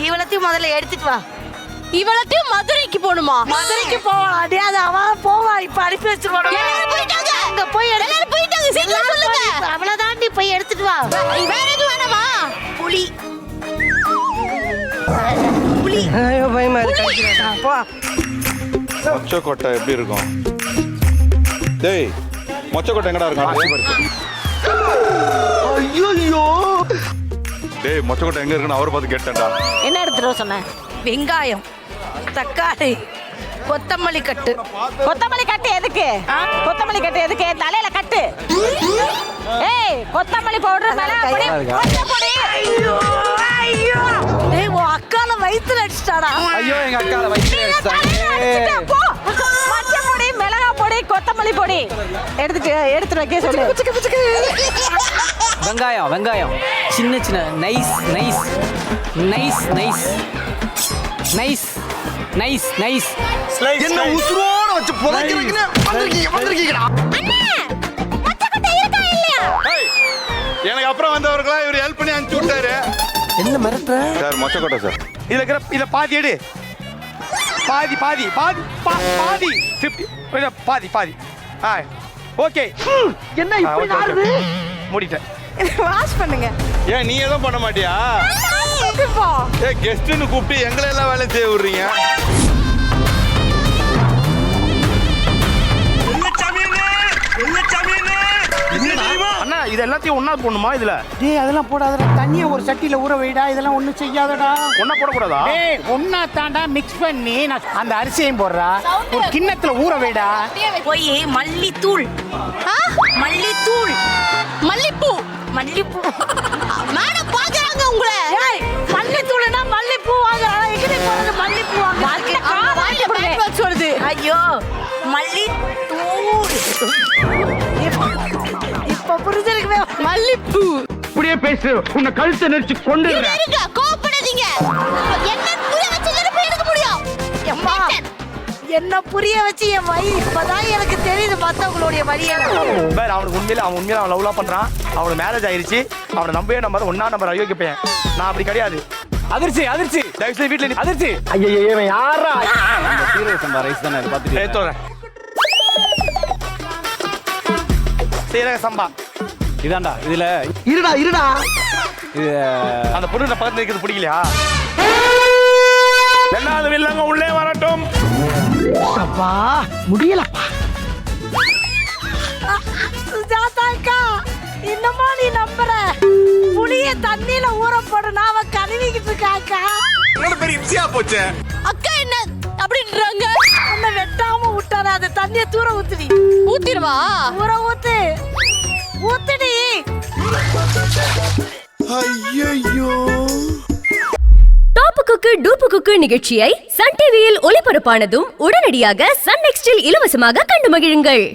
இவளத்தையும் முதல்ல எடுத்துட்டு வா. இவளத்தையும் மதுரைக்கு போணுமா? மதுரைக்கு போவான். அடே அது அவன் போவா. இப்ப அனுப்பி வச்சிருவாங்க. போயிட்டாங்க. அங்க போய் எல்லாரும் போயிட்டாங்க. சீக்கிரம் சொல்லுங்க. அவளை தாண்டி போய் எடுத்துட்டு வா. வேற எதுவும் வேணாமா? புலி புலி. ஐயோ பயமா இருக்கு. போ. மொச்சக்கொட்டை எப்படி இருக்கும்? டேய் மொச்சக்கொட்டை எங்கடா இருக்கும்? ஐயோ டேய் மொச்சக்கொட்டை எங்க இருக்குன்னு அவரை பார்த்து கேட்டேன்டா. என்ன எடுத்துட்டு சொன்னேன்? வெங்காயம், தக்காளி, கொத்தமல்லி கட்டு. கொத்தமல்லி கட்டு எதுக்கு? கொத்தமல்லி கட்டு எதுக்கு? தலையில கட்டு. ஏய் கொத்தமல்லி பவுடர் மேல அப்படியே போடு. ஐயோ ஐயோ. டேய் உன் அக்கால வயித்துல அடிச்சிட்டாடா. ஐயோ எங்க அக்கால வயித்துல அடிச்சாங்க. போ. மஞ்சள் பொடி, மிளகாய் பொடி, கொத்தமல்லி பொடி எடுத்து வைக்க சொல்லு. வெங்காயம் வெங்காயம் சின்ன சின்ன nice nice nice nice nice nice nice என்ன உசுரோட வச்சு புதைக்கிறீங்க வந்திருக்கீங்கடா. ஏய் எனக்கு அப்புறம் வந்தவர்களா இவர் ஹெல்ப் பண்ணி அனுப்பிச்சு விட்டாரு. என்ன மிரட்டுற சார் மொச்சக்கொட்டை சார். இதுல இருக்கிற இத பாதி எடு. பாதி பாதி பாதி பாதி 50 பாதி பாதி. ஓகே. என்ன இப்படி நாறுது? மூடிட்டேன். வாஷ் பண்ணுங்க. ஏன் நீ எதுவும் பண்ண மாட்டியா? ஏ கெஸ்ட்னு கூப்பிட்டு எங்களை எல்லாம் வேலை செய்ய விடுறீங்க. அண்ணா இது எல்லாத்தையும் ஒண்ணா போடணுமா இதுல? டேய் அதெல்லாம் போடாதடா. தண்ணியை ஒரு சட்டியில ஊற வைடா. இதெல்லாம் ஒண்ணும் செய்யாதடா. ஒண்ணா போடக்கூடாதா? டேய் ஒண்ணா தாண்டா மிக்ஸ் பண்ணி நான் அந்த அரிசியையும் போடுறா. ஒரு கிண்ணத்துல ஊற வைடா. போய் மல்லித்தூள். மல்லித்தூள். மல்லிப்பூ. மல்லிப்பூ. மேடம் பாக்குறாங்க உங்களை. ஏய் மல்லித்தூள்னா மல்லிப்பூ வாங்க. எங்கடி போறது? மல்லிப்பூ வாங்க. பேக் வருது. ஐயோ மல்லித்தூள். இப்ப புரிஞ்சிருக்குமே. மல்லிப்பூ. இப்படியே பேசு. உன்னை கழுத்தை நெரிச்சு கொண்டுறேன். இருங்க கோபப்படாதீங்க. என்ன புரிய வச்சு போய் எடுக்க முடியும்? அம்மா என்ன புரிய வச்சு என் வழி இப்பதான் எனக்கு தெரியுது மத்தவங்களுடைய வழியெல்லாம். வேற அவனுக்கு உண்மையில அவன் லவ்லாம் பண்றான். அவனுக்கு மேரேஜ் ஆயிருச்சு. அவனை நம்பவே நம்பாத ஒன்னா நம்பர் அயோக்கிய பையன். நான் அப்படி கிடையாது. அதிர்ச்சி அதிர்ச்சி தயவு செய்து வீட்டுல அதிர்ச்சி. ஐயோ இவன் யாரா? சீரியஸ் சம்பா ரைஸ் தானே அது பாத்துட்டு. ஏத்தோறேன். சீரக சம்பா. இதான்டா இதுல இருடா இருடா. இது அந்த பொண்ணு பக்கத்துல இருக்கிறது பிடிக்கலையா? எல்லாரும் வில்லங்க உள்ளே வரட்டும். அப்பா முடியலப்பா. சுஜாதாக்கா இன்னமா நீ நம்புற? புளிய தண்ணியில ஊற போடுனா அவ கழுவிக்கிட்டு இருக்காக்கா. என்னோட பெரிய இம்சியா போச்சு. அக்கா என்ன அப்படின்றாங்க? உன்னை வெட்டாம விட்டானே அந்த தண்ணிய தூர ஊத்துடி. ஊத்திடுவா? ஊற ஊத்து. ஊத்துடி. ஐயோ டாப்பு குக்கு டூப்பு குக்கு நிகழ்ச்சியை சன் டிவியில் ஒளிபரப்பானதும் உடனடியாக சன் நெக்ஸ்டில் இலவசமாக கண்டு மகிழுங்கள்.